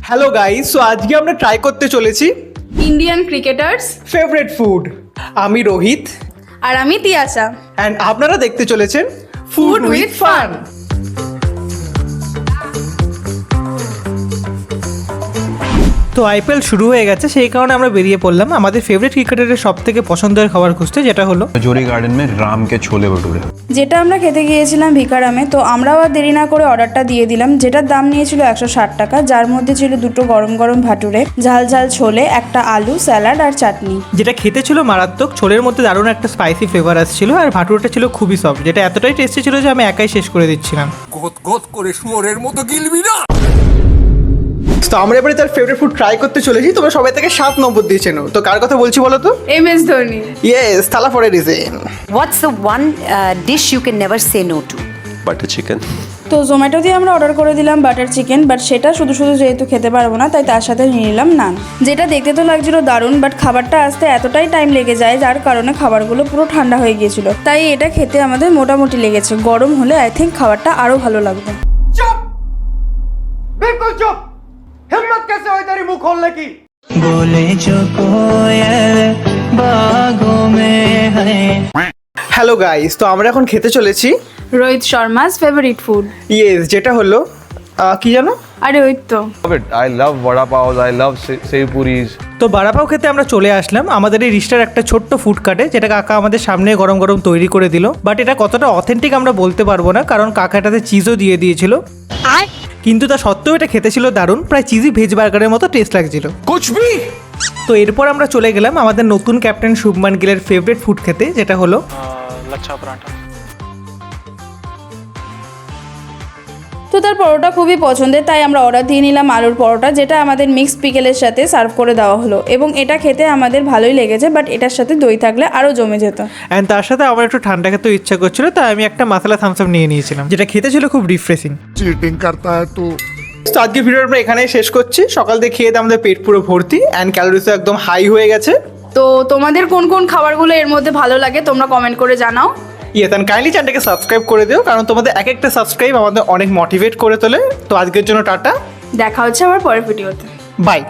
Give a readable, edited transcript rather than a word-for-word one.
Hello guys, so আজকে আমরা try করতে চলেছি ইন্ডিয়ান ক্রিকেটার্স। Favourite food. আমি রোহিত আর আমি তিয়াশা। অ্যান্ড আপনারা দেখতে চলেছেন ফুড উইথ ফান। তো আইপিএল শুরু হয়ে গেছে, সেই কারণে আমরা বেরিয়ে পড়লাম আমাদের ফেভারিট ক্রিকেটারের সব থেকে পছন্দের খাবার খুঁজতে, যেটা হলো জোরি গার্ডেন মে রাম কে ছোলে ভটুরে, যেটা আমরা খেতে গিয়েছিলাম ভিকারামে। তো আমরাও আর দেরি না করে অর্ডারটা দিয়ে দিলাম, যেটার দাম নিয়েছিল 160 টাকা, যার মধ্যে ছিল দুটো গরম গরম ভাটুরে, ঝাল ঝাল ছোলে, একটা আলু, স্যালাড আর চাটনি। যেটা খেতে ছিল মারাত্মক। ছোলের মধ্যে দারুণ একটা স্পাইসি ফ্লেভার আসছিল, আর ভাটুরটা ছিল খুবই সফট, যেটা এতটাই টেস্টি ছিল যে আমি একাই শেষ করে দিচ্ছিলাম। গোত গোত করে শুয়োরের মতো গিলবি না। তো আমরা এবারে তার ফেভারিট ফুড ট্রাই করতে চলেছি। তোমরা সবাই থেকে 7 নম্বর দিয়েছেন। তো কার কথা বলছি বলো তো? MS ধোনি। ইয়েস, থালা for a reason. What's the one dish you can never say no to? Butter chicken. তো জোম্যাটো দিয়ে আমরা অর্ডার করে দিলাম বাটার চিকেন, বাট সেটা শুধু শুধু যেহেতু খেতে পারবো না, তাই তার সাথে নিয়ে নিলাম নান। যেটা দেখতে তো লাগছিল দারুণ, বাট খাবারটা আসতে এতটাই টাইম লেগে যায়, যার কারণে খাবারগুলো পুরো ঠান্ডা হয়ে গিয়েছিল। তাই এটা খেতে আমাদের মোটামুটি লেগেছে। গরম হলে আই থিঙ্ক খাবারটা আরও ভালো লাগবে। चुप बिल्कुल चुप। हिम्मत कैसे हुई तेरी मुंह खोलने की? बोले जो कोयल बागों में है। হ্যালো গাইস, তো আমরা এখন খেতে চলেছি Rohit Sharmas favourite food. Yes, যেটা হলো কি জানো? আরে ওই তো। I love vada pav, I love sev puris. তো বাড়াপাও খেতে আমরা চলে আসলাম আমাদের এই রিস্টার একটা ছোট্ট ফুড কার্টে, যেটা কাকা আমাদের সামনে গরম গরম তৈরি করে দিল। বাট এটা কতটা অথেন্টিক আমরা বলতে পারবো না, কারণ কাকা এটাতে চিজও দিয়ে দিয়েছিল। কিন্তু তা সত্ত্বেও এটা খেতে ছিল দারুণ, প্রায় চিজি ভেজ বার্গারের মতো টেস্ট লাগছিল। कुछ भी তো এরপর আমরা চলে গেলাম আমাদের নতুন ক্যাপ্টেন শুভমান গিলের ফেভারিট ফুড খেতে, যেটা হলো তো তার পরোটা খুবই পছন্দের, তাই আমরা অর্ডার দিয়ে নিলাম আলুর পরোটা, যেটা আমাদের মিক্সড পিকেলের সাথে সার্ভ করে দেওয়া হলো। এবং এটা খেতে আমাদের ভালোই লেগেছে, বাট এটার সাথে দই থাকলে আরও জমে যেত। অ্যান্ড তার সাথে আমার একটু ঠান্ডা খেতেও ইচ্ছা করছিল, তাই আমি একটা মাসালা থামস আপ নিয়ে নিয়েছিলাম, যেটা খেতে ছিল খুব রিফ্রেশিং। चीटिंग करता है तू। তো আজকে ভিডিওটা আমরা এখানেই শেষ করছি। সকাল থেকে খেয়ে আমাদের পেট পুরো ভর্তি, অ্যান্ড ক্যালোরিসও একদম হাই হয়ে গেছে। তো তোমাদের কোন কোন খাবারগুলো এর মধ্যে ভালো লাগে তোমরা কমেন্ট করে জানাও। ইয়েস, অ্যান্ড কাইন্ডলি চ্যানেলটাকে সাবস্ক্রাইব করে দিও, কারণ তোমাদের এক একটা সাবস্ক্রাইব আমাদের অনেক মোটিভেট করে তোলে। তো আজকের জন্য টাটা, দেখা হচ্ছে আবার পরের ভিডিওতে। বাই।